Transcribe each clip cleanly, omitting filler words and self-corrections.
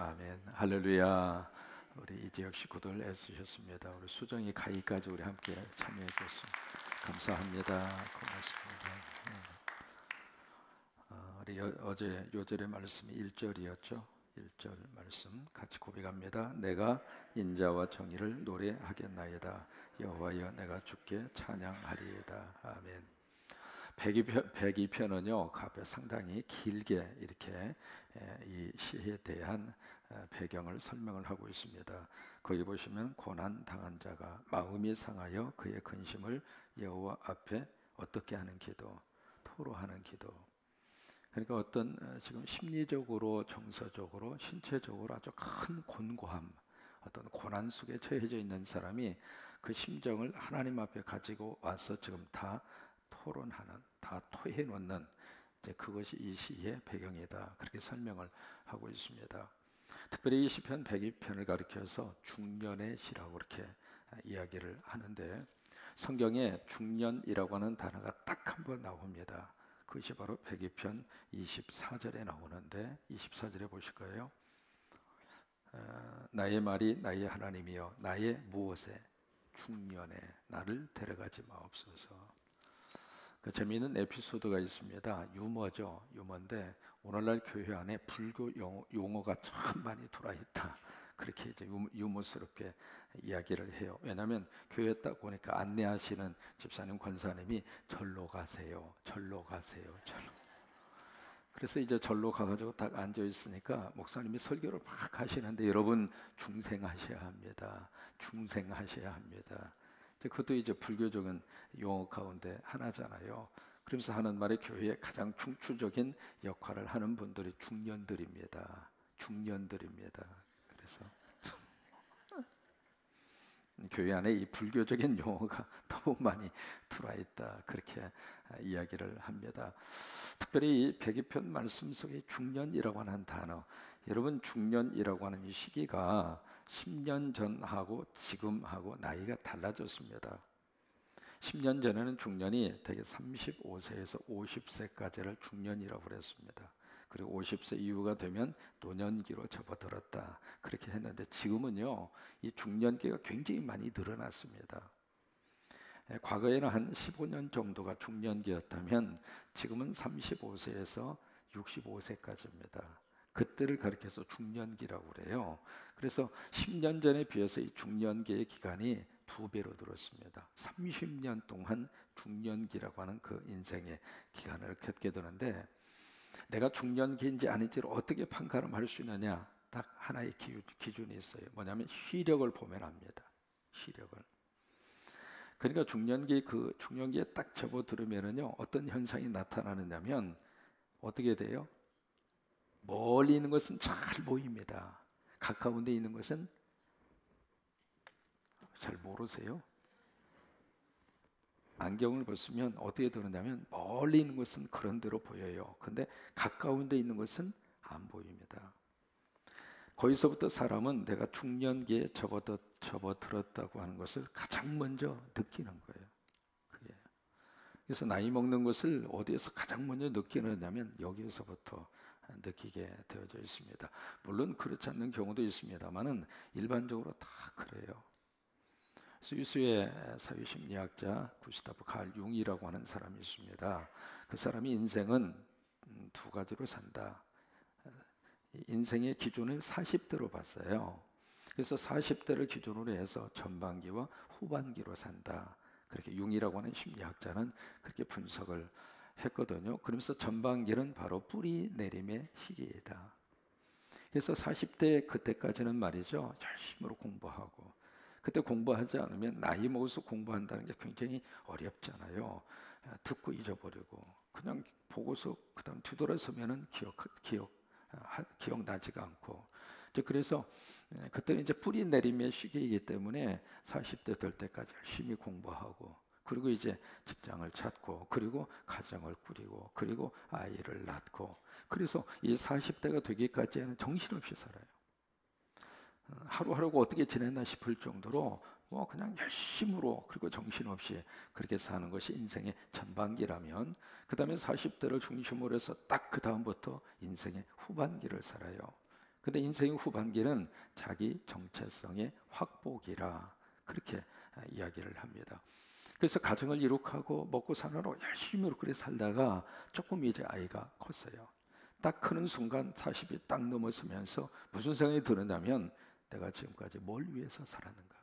아멘. 할렐루야. 우리 이지혁 식구들 애쓰셨습니다. 우리 수정이 가기까지 우리 함께 참여해 주셨습니다. 감사합니다. 고맙습니다. 우리 어제 요절의 말씀이 1절이었죠. 1절 말씀 같이 고백합니다. 내가 인자와 정의를 노래하겠나이다. 여호와여 내가 주께 찬양하리이다. 아멘. 102편은요, 앞에 상당히 길게 이렇게 이 시에 대한 배경을 설명을 하고 있습니다. 거기 보시면 고난 당한 자가 마음이 상하여 그의 근심을 여호와 앞에 어떻게 하는 기도, 토로하는 기도. 그러니까 어떤 지금 심리적으로, 정서적으로, 신체적으로 아주 큰 곤고함, 어떤 고난 속에 처해져 있는 사람이 그 심정을 하나님 앞에 가지고 와서 지금 다 토론하는, 다 토해 놓는, 이제 그것이 이 시의 배경이다. 그렇게 설명을 하고 있습니다. 특별히 이 시편 102편을 가리켜서 중년의 시라고 그렇게 이야기를 하는데, 성경에 중년이라고 하는 단어가 딱 한 번 나옵니다. 그것이 바로 102편 24절에 나오는데, 24절에 보실 거예요. 나의 말이 나의 하나님이여 나의 무엇에 중년에 나를 데려가지 마옵소서. 그 재미있는 에피소드가 있습니다. 유머죠. 유머인데 오늘날 교회 안에 불교 용어가 참 많이 들어있다. 그렇게 이제 유머스럽게 이야기를 해요. 왜냐하면 교회에 딱 보니까 안내하시는 집사님, 권사님이 절로 가세요. 절로 가세요. 절로. 그래서 이제 절로 가가지고 딱 앉아 있으니까 목사님이 설교를 막 하시는데, 여러분 중생하셔야 합니다. 중생하셔야 합니다. 그것도 이제 불교적인 용어 가운데 하나잖아요. 그러면서 하는 말이 교회의 가장 중추적인 역할을 하는 분들이 중년들입니다. 중년들입니다. 그래서 교회 안에 이 불교적인 용어가 너무 많이 들어와 있다. 그렇게 이야기를 합니다. 특별히 이 102편 말씀 속에 중년이라고 하는 단어, 여러분 중년이라고 하는 이 시기가 10년 전하고 지금하고 나이가 달라졌습니다. 10년 전에는 중년이 대개 35세에서 50세까지를 중년이라고 그랬습니다. 그리고 50세 이후가 되면 노년기로 접어들었다. 그렇게 했는데 지금은요, 이 중년기가 굉장히 많이 늘어났습니다. 과거에는 한 15년 정도가 중년기였다면 지금은 35세에서 65세까지입니다. 그때를 가리켜서 중년기라고 그래요. 그래서 10년 전에 비해서 이 중년기의 기간이 2배로 늘었습니다. 30년 동안 중년기라고 하는 그 인생의 기간을 겪게 되는데, 내가 중년기인지 아닌지를 어떻게 판가름할 수 있느냐? 딱 하나의 기준이 있어요. 뭐냐면 시력을 보면 압니다. 시력을. 그러니까 중년기에 딱 접어들으면은요, 어떤 현상이 나타나느냐면 어떻게 돼요? 멀리 있는 것은 잘 보입니다. 가까운 데 있는 것은 잘 모르세요? 안경을 벗으면 어떻게 되느냐면 멀리 있는 것은 그런 대로 보여요. 근데 가까운 데 있는 것은 안 보입니다. 거기서부터 사람은 내가 중년기에 접어들었다고 하는 것을 가장 먼저 느끼는 거예요. 그게. 그래서 나이 먹는 것을 어디에서 가장 먼저 느끼느냐면 여기에서부터 느끼게 되어져 있습니다. 물론 그렇지 않는 경우도 있습니다만은 일반적으로 다 그래요. 스위스의 사회심리학자 구스타프 칼 융이라고 하는 사람이 있습니다. 그 사람이 인생은 두 가지로 산다. 인생의 기준을 40대로 봤어요. 그래서 40대를 기준으로 해서 전반기와 후반기로 산다. 그렇게 융이라고 하는 심리학자는 그렇게 분석을 했거든요. 그러면서 전반기는 바로 뿌리 내림의 시기이다. 그래서 40대 그때까지는 말이죠, 열심으로 공부하고, 그때 공부하지 않으면 나이 먹어서 공부한다는 게 굉장히 어렵잖아요. 듣고 잊어버리고 그냥 보고서 그다음 뒤돌아서면은 기억나지가 않고, 이제 그래서 그때는 이제 뿌리 내림의 시기이기 때문에 40대 될 때까지 열심히 공부하고, 그리고 이제 직장을 찾고, 그리고 가정을 꾸리고, 그리고 아이를 낳고, 그래서 이 40대가 되기까지는 정신없이 살아요. 하루하루가 어떻게 지냈나 싶을 정도로 그냥 열심으로, 그리고 정신없이 그렇게 사는 것이 인생의 전반기라면, 그 다음에 40대를 중심으로 해서 딱 그 다음부터 인생의 후반기를 살아요. 근데 인생의 후반기는 자기 정체성의 확보기라 그렇게 이야기를 합니다. 그래서 가정을 이룩하고 먹고 사느라고 열심히 그렇게 살다가 조금 이제 아이가 컸어요. 딱 크는 순간 40이 딱 넘어서면서 무슨 생각이 드느냐면 내가 지금까지 뭘 위해서 살았는가.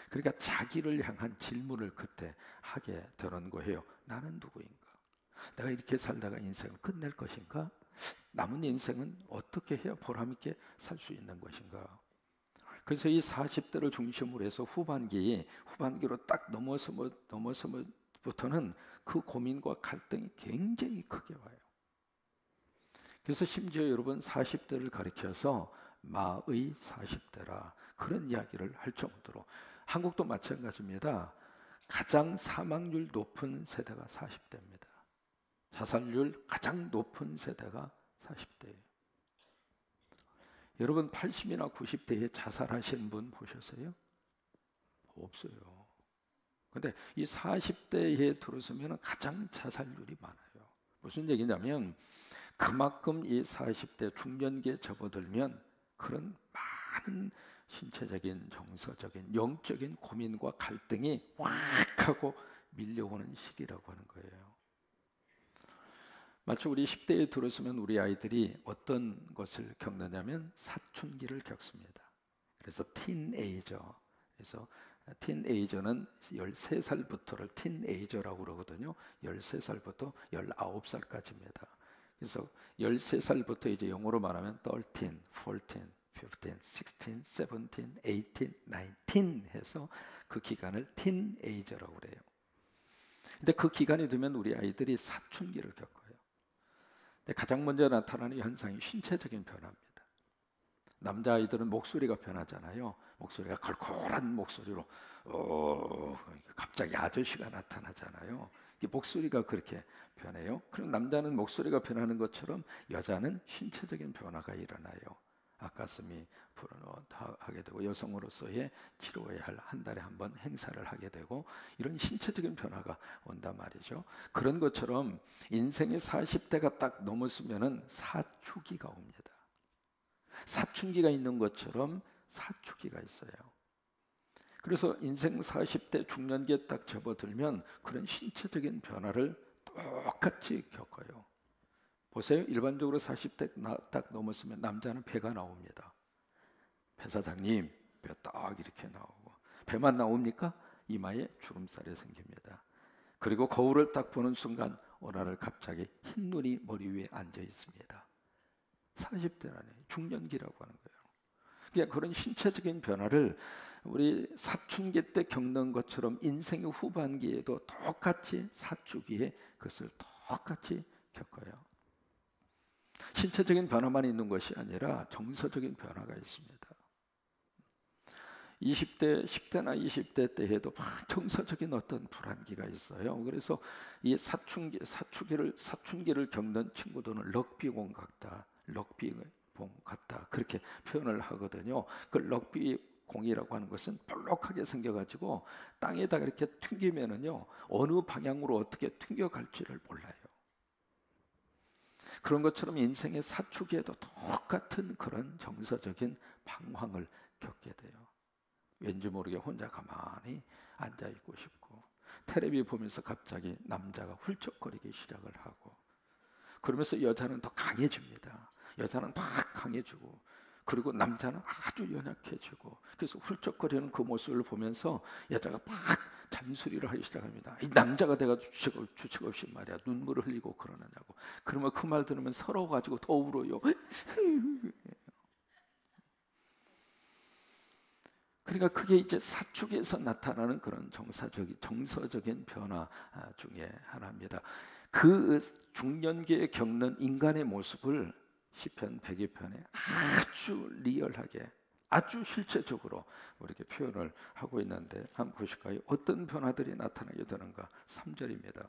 그러니까 자기를 향한 질문을 그때 하게 되는 거예요. 나는 누구인가? 내가 이렇게 살다가 인생을 끝낼 것인가? 남은 인생은 어떻게 해야 보람있게 살 수 있는 것인가? 그래서 이 40대를 중심으로 해서 후반기로 딱 넘어서부터는 그 고민과 갈등이 굉장히 크게 와요. 그래서 심지어 여러분 40대를 가리켜서 마의 40대라 그런 이야기를 할 정도로 한국도 마찬가지입니다. 가장 사망률 높은 세대가 40대입니다. 자살률 가장 높은 세대가 40대예요. 여러분 80이나 90대에 자살하신 분 보셨어요? 없어요. 근데 이 40대에 들어서면 가장 자살률이 많아요. 무슨 얘기냐면 그만큼 이 40대 중년기에 접어들면 그런 많은 신체적인, 정서적인, 영적인 고민과 갈등이 확 하고 밀려오는 시기라고 하는 거예요. 마치 우리 10대에 들어서면 우리 아이들이 어떤 것을 겪느냐면 사춘기를 겪습니다. 그래서 티네이저. 그래서 티네이저는 13살부터를 티네이저라고 그러거든요. 13살부터 19살까지입니다. 그래서 13살부터 이제 영어로 말하면 13, 14, 15, 16, 17, 18, 19 해서 그 기간을 티네이저라고 그래요. 근데 그 기간이 되면 우리 아이들이 사춘기를 겪어요. 근데 가장 먼저 나타나는 현상이 신체적인 변화입니다. 남자아이들은 목소리가 변하잖아요. 목소리가 걸걸한 목소리로 갑자기 아저씨가 나타나잖아요. 목소리가 그렇게 변해요. 그럼 남자는 목소리가 변하는 것처럼 여자는 신체적인 변화가 일어나요. 아가슴이 불어하게 되고 여성으로서의 치러야 할 한 달에 한 번 행사를 하게 되고 이런 신체적인 변화가 온단 말이죠. 그런 것처럼 인생의 40대가 딱 넘었으면은 사춘기가 옵니다. 사춘기가 있는 것처럼 사춘기가 있어요. 그래서 인생 40대 중년기에 딱 접어들면 그런 신체적인 변화를 똑같이 겪어요. 보세요. 일반적으로 40대 딱 넘었으면 남자는 배가 나옵니다. 배 사장님, 배 딱 이렇게 나오고 배만 나옵니까? 이마에 주름살이 생깁니다. 그리고 거울을 딱 보는 순간 어느 날 갑자기 흰 눈이 머리 위에 앉아 있습니다. 40대라네. 중년기라고 하는 거예요. 그러니까 그런 신체적인 변화를 우리 사춘기 때 겪는 것처럼 인생의 후반기에도 똑같이 사춘기에 그것을 똑같이 겪어요. 신체적인 변화만 있는 것이 아니라 정서적인 변화가 있습니다. 20대, 10대나 20대 때 해도 막 정서적인 어떤 불안기가 있어요. 그래서 이 사춘기를 겪는 친구들은 럭비공 같다. 럭비공 같다. 그렇게 표현을 하거든요. 그 럭비공이라고 하는 것은 볼록하게 생겨가지고 땅에다가 이렇게 튕기면은요, 어느 방향으로 어떻게 튕겨갈지를 몰라요. 그런 것처럼 인생의 사춘기에도 똑같은 그런 정서적인 방황을 겪게 돼요. 왠지 모르게 혼자 가만히 앉아있고 싶고 텔레비 보면서 갑자기 남자가 훌쩍거리기 시작을 하고 그러면서 여자는 더 강해집니다. 여자는 막 강해지고 그리고 남자는 아주 연약해지고 그래서 훌쩍거리는 그 모습을 보면서 여자가 막 잔소리를 하기 시작합니다. 이 남자가 돼가지고 주책 없이 말이야 눈물을 흘리고 그러느냐고. 그러면 그 말 들으면 서러워가지고 더 울어요. 그러니까 그게 이제 사축에서 나타나는 그런 정서적인 변화 중에 하나입니다. 그 중년기에 겪는 인간의 모습을 시편 102편에 아주 리얼하게 아주 실체적으로 이렇게 표현을 하고 있는데 한번 보실까요? 어떤 변화들이 나타나게 되는가? 3절입니다.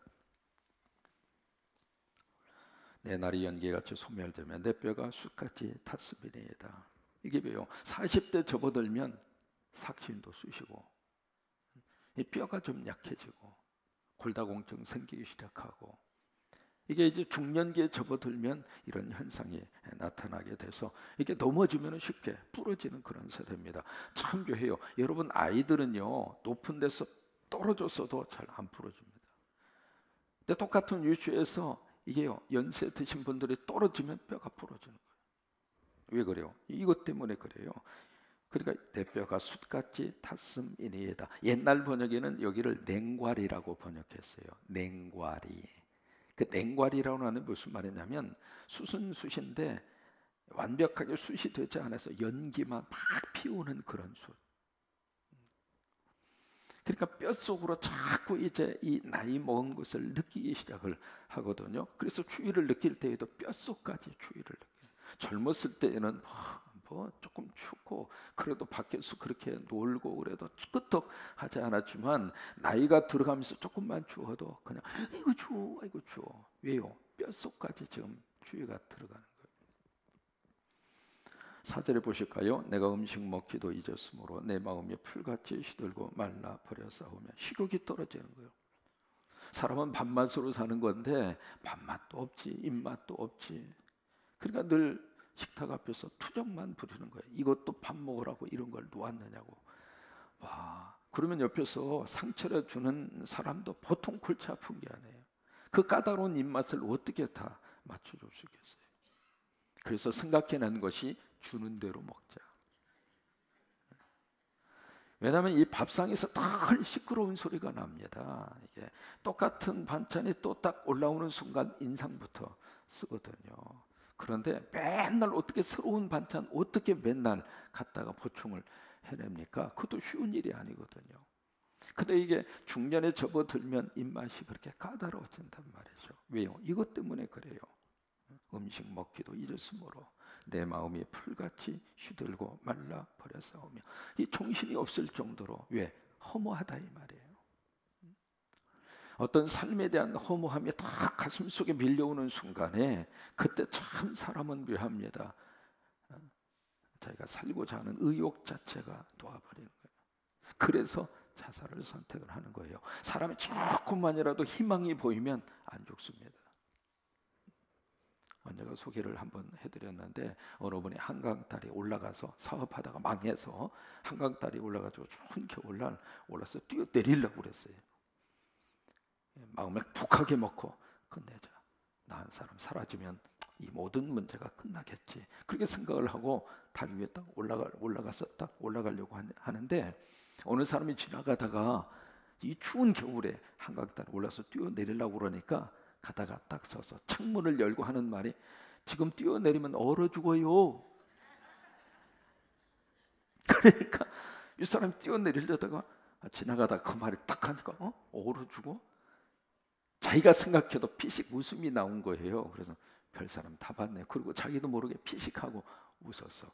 내 날이 연기같이 소멸되면 내 뼈가 숯같이 탔음이니이다. 이게 왜요? 40대 접어들면 삭신도 쑤시고 이 뼈가 좀 약해지고 골다공증 생기기 시작하고 이게 이제 중년기에 접어들면 이런 현상이 나타나게 돼서 이게 넘어지면 쉽게 부러지는 그런 세대입니다. 참 묘해요. 여러분 아이들은요 높은 데서 떨어졌어도 잘 안 부러집니다. 근데 똑같은 유치에서 이게요 연세 드신 분들이 떨어지면 뼈가 부러지는 거예요. 왜 그래요? 이것 때문에 그래요. 그러니까 내 뼈가 숯같이 탔음이니이다. 옛날 번역에는 여기를 냉과리라고 번역했어요. 냉과리. 그 냉과리라고 하는 무슨 말이냐면 숯은 숯인데 완벽하게 숯이 되지 않아서 연기만 막 피우는 그런 숯. 그러니까 뼛속으로 자꾸 이제 이 나이 먹은 것을 느끼기 시작을 하거든요. 그래서 추위를 느낄 때에도 뼛속까지 추위를 느껴요. 젊었을 때에는 뭐 조금 춥고 그래도 밖에서 그렇게 놀고 그래도 끄떡하지 않았지만 나이가 들어가면서 조금만 추워도 그냥 이거 추워, 이거 추워. 왜요? 뼛속까지 지금 추위가 들어가는 거예요. 4절에 보실까요? 내가 음식 먹기도 잊었으므로 내 마음이 풀같이 시들고 말라 버려싸우며 식욕이 떨어지는 거예요. 사람은 밥맛으로 사는 건데 밥맛도 없지 입맛도 없지. 그러니까 늘 식탁 앞에서 투정만 부리는 거예요. 이것도 밥 먹으라고 이런 걸 놓았느냐고. 와, 그러면 옆에서 상처를 주는 사람도 보통 골치 아픈 게 아니에요. 그 까다로운 입맛을 어떻게 다 맞춰줄 수 있겠어요? 그래서 생각해낸 것이 주는 대로 먹자. 왜냐하면 이 밥상에서 늘 시끄러운 소리가 납니다. 이게 똑같은 반찬이 또 딱 올라오는 순간 인상부터 쓰거든요. 그런데 맨날 어떻게 새로운 반찬 어떻게 맨날 갖다가 보충을 해냅니까? 그것도 쉬운 일이 아니거든요. 근데 이게 중년에 접어들면 입맛이 그렇게 까다로워진단 말이죠. 왜요? 이것 때문에 그래요. 음식 먹기도 잊었으므로 내 마음이 풀같이 시들고 말라 버려싸우며 이 정신이 없을 정도로 왜? 허무하다 이 말이에요. 어떤 삶에 대한 허무함이 다 가슴 속에 밀려오는 순간에 그때 참 사람은 묘합니다. 자기가 살고자 하는 의욕 자체가 놓아버리는 거예요. 그래서 자살을 선택을 하는 거예요. 사람이 조금만이라도 희망이 보이면 안 죽습니다. 제가 소개를 한번 해드렸는데 어느 분이 한강다리 올라가서 사업하다가 망해서 한강다리 올라가지고 추운 겨울날 올라서 뛰어내리려고 그랬어요. 마음에 독하게 먹고 끝내자. 나 한 사람 사라지면 이 모든 문제가 끝나겠지. 그렇게 생각을 하고 다리 위에 딱 올라가서 딱 올라가려고 하는데 어느 사람이 지나가다가 이 추운 겨울에 한강다리 올라서 뛰어내리려고 그러니까 가다가 딱 서서 창문을 열고 하는 말이 지금 뛰어내리면 얼어 죽어요. 그러니까 이 사람이 뛰어내리려다가 지나가다가 그 말이 딱 하니까 얼어 죽어? 자기가 생각해도 피식 웃음이 나온 거예요. 그래서 별 사람 다 봤네. 그리고 자기도 모르게 피식하고 웃었어.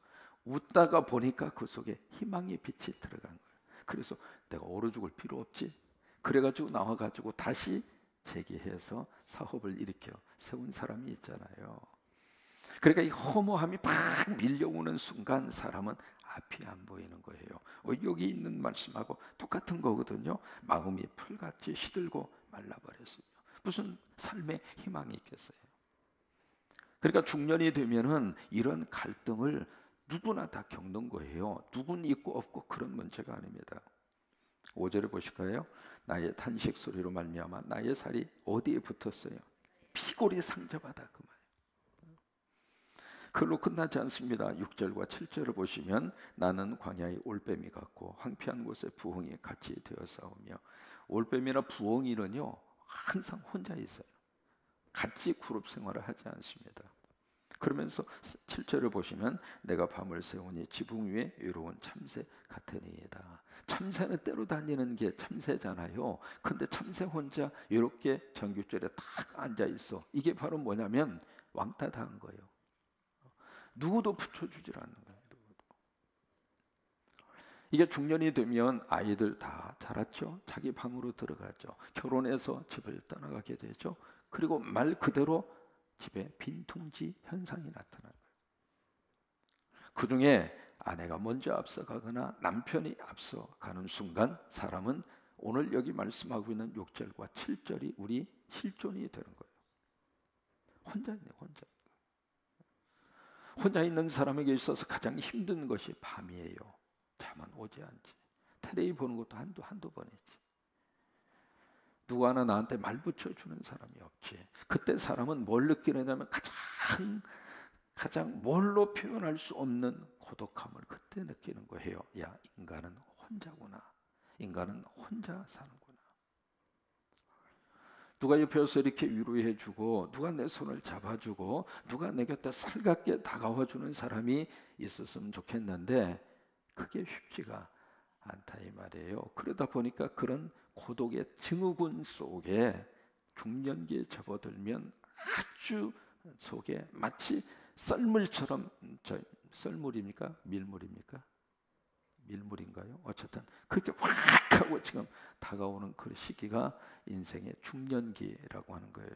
웃다가 보니까 그 속에 희망의 빛이 들어간 거예요. 그래서 내가 얼어 죽을 필요 없지. 그래가지고 나와가지고 다시 재기해서 사업을 일으켜 세운 사람이 있잖아요. 그러니까 이 허무함이 막 밀려오는 순간 사람은 앞이 안 보이는 거예요. 여기 있는 말씀하고 똑같은 거거든요. 마음이 풀같이 시들고 말라버렸어요. 무슨 삶의 희망이 있겠어요? 그러니까 중년이 되면은 이런 갈등을 누구나 다 겪는 거예요. 누군 있고 없고 그런 문제가 아닙니다. 5절을 보실까요? 나의 탄식 소리로 말미암아 나의 살이 어디에 붙었어요? 피골이 상접하다 그 말이에요. 그걸로 끝나지 않습니다. 6절과 7절을 보시면 나는 광야의 올빼미 같고 황폐한 곳에 부엉이 같이 되어 싸우며 올빼미나 부엉이는요 항상 혼자 있어요. 같이 그룹 생활을 하지 않습니다. 그러면서 7절을 보시면 내가 밤을 새우니 지붕 위에 외로운 참새 같으니이다. 참새는 때로 다니는 게 참새잖아요. 근데 참새 혼자 이렇게 정규줄에 딱 앉아 있어. 이게 바로 뭐냐면 왕따 당한 거예요. 누구도 붙여주질 않는 거예요. 이게 중년이 되면 아이들 다 자랐죠. 자기 방으로 들어가죠. 결혼해서 집을 떠나가게 되죠. 그리고 말 그대로 집에 빈둥지 현상이 나타나는 거예요. 그 중에 아내가 먼저 앞서가거나 남편이 앞서가는 순간 사람은 오늘 여기 말씀하고 있는 6절과 7절이 우리 실존이 되는 거예요. 혼자 있네, 혼자 있는 사람에게 있어서 가장 힘든 것이 밤이에요. 잠은 오지 않지. 텔레비 보는 것도 한두 번이지. 누구 하나 나한테 말 붙여주는 사람이 없지. 그때 사람은 뭘 느끼느냐면 가장 뭘로 표현할 수 없는 고독함을 그때 느끼는 거예요. 야, 인간은 혼자구나. 인간은 혼자 사는구나. 누가 옆에서 이렇게 위로해주고, 누가 내 손을 잡아주고, 누가 내 곁에 살갑게 다가와주는 사람이 있었으면 좋겠는데 그게 쉽지가 않다 이 말이에요. 그러다 보니까 그런 고독의 증후군 속에 중년기에 접어들면 아주 속에 마치 썰물처럼, 썰물입니까? 밀물입니까? 밀물인가요? 어쨌든 그렇게 확 하고 지금 다가오는 그 시기가 인생의 중년기라고 하는 거예요.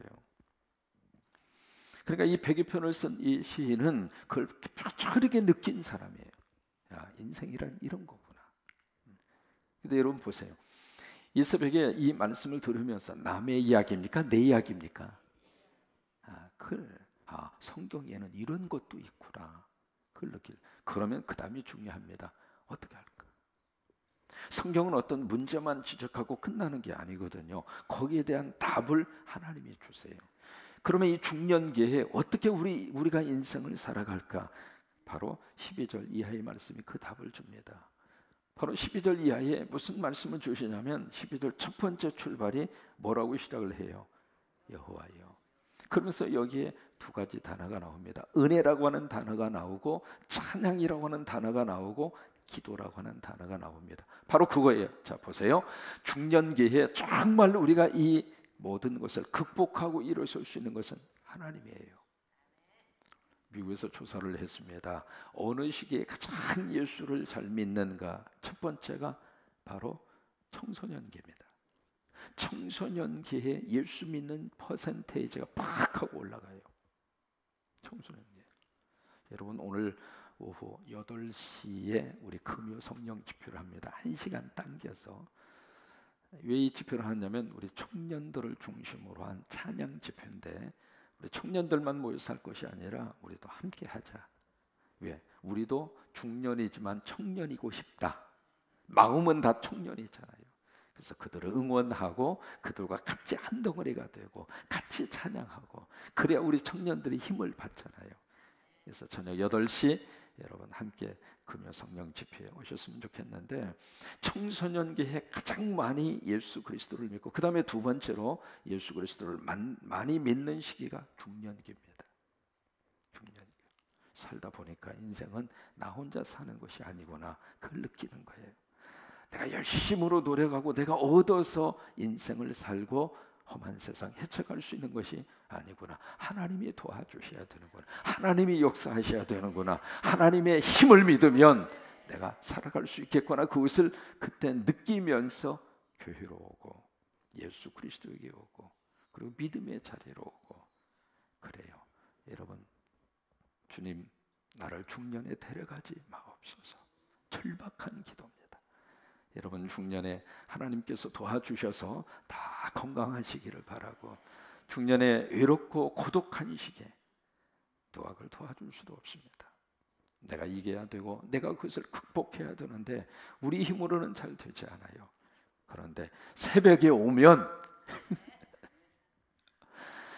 그러니까 이 백이편을 쓴 이 시인은 그걸 뼈저리게 느낀 사람이에요. 야, 인생이란 이런 거구나. 근데 여러분 보세요. 이 새벽에 이 말씀을 들으면서 남의 이야기입니까? 내 이야기입니까? 성경에는 이런 것도 있구나. 그걸 그러면 그 다음이 중요합니다. 어떻게 할까? 성경은 어떤 문제만 지적하고 끝나는 게 아니거든요. 거기에 대한 답을 하나님이 주세요. 그러면 이 중년기에 어떻게 우리가 인생을 살아갈까? 바로 12절 이하의 말씀이 그 답을 줍니다. 바로 12절 이하에 무슨 말씀을 주시냐면 12절 첫 번째 출발이 뭐라고 시작을 해요? 여호와여. 그러면서 여기에 두 가지 단어가 나옵니다. 은혜라고 하는 단어가 나오고 찬양이라고 하는 단어가 나오고 기도라고 하는 단어가 나옵니다. 바로 그거예요. 자, 보세요. 중년기에 정말 우리가 이 모든 것을 극복하고 일어설 수 있는 것은 하나님이에요. 미국에서 조사를 했습니다. 어느 시기에 가장 예수를 잘 믿는가? 첫 번째가 바로 청소년기입니다. 청소년기에 예수 믿는 퍼센테이지가 팍 하고 올라가요. 청소년기. 여러분 오늘 오후 8시에 우리 금요 성령 집회를 합니다. 1시간 당겨서. 왜 이 집회를 하냐면 우리 청년들을 중심으로 한 찬양 집회인데 우리 청년들만 모여서 할 것이 아니라 우리도 함께 하자. 왜? 우리도 중년이지만 청년이고 싶다. 마음은 다 청년이잖아요. 그래서 그들을 응원하고 그들과 같이 한 덩어리가 되고 같이 찬양하고 그래야 우리 청년들이 힘을 받잖아요. 그래서 저녁 8시 여러분 함께 금요 성령 집회에 오셨으면 좋겠는데 청소년기에 가장 많이 예수 그리스도를 믿고 그 다음에 두 번째로 예수 그리스도를 많이 믿는 시기가 중년기입니다. 중년기. 살다 보니까 인생은 나 혼자 사는 것이 아니구나 그걸 느끼는 거예요. 내가 열심으로 노력하고 내가 얻어서 인생을 살고 험한 세상 헤쳐갈 수 있는 것이 아니구나. 하나님이 도와주셔야 되는구나. 하나님이 역사하셔야 되는구나. 하나님의 힘을 믿으면 내가 살아갈 수 있겠구나. 그것을 그때 느끼면서 교회로 오고 예수 그리스도에게 오고 그리고 믿음의 자리로 오고 그래요. 여러분 주님 나를 중년에 데려가지 마옵소서. 절박한 기도입니다. 여러분 중년에 하나님께서 도와주셔서 다 건강하시기를 바라고 중년에 외롭고 고독한 시기에 누가 그걸 도와줄 수도 없습니다. 내가 이겨야 되고 내가 그것을 극복해야 되는데 우리 힘으로는 잘 되지 않아요. 그런데 새벽에 오면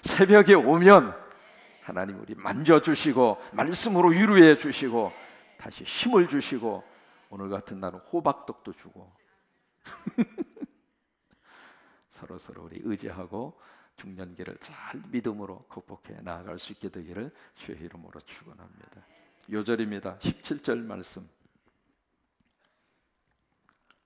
새벽에 오면 하나님 우리 만져주시고 말씀으로 위로해 주시고 다시 힘을 주시고 오늘 같은 날은 호박떡도 주고 서로 우리 의지하고 중년기를 잘 믿음으로 극복해 나아갈 수 있게 되기를 주의 이름으로 축원합니다. 요절입니다. 17절 말씀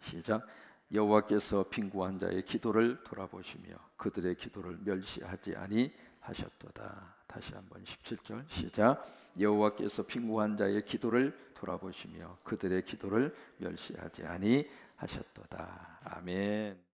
시작. 여호와께서 빈구한 자의 기도를 돌아보시며 그들의 기도를 멸시하지 아니하셨도다. 다시 한번 17절 시작. 여호와께서 빈구한 자의 기도를 돌아보시며 그들의 기도를 멸시하지 아니하셨도다. 아멘.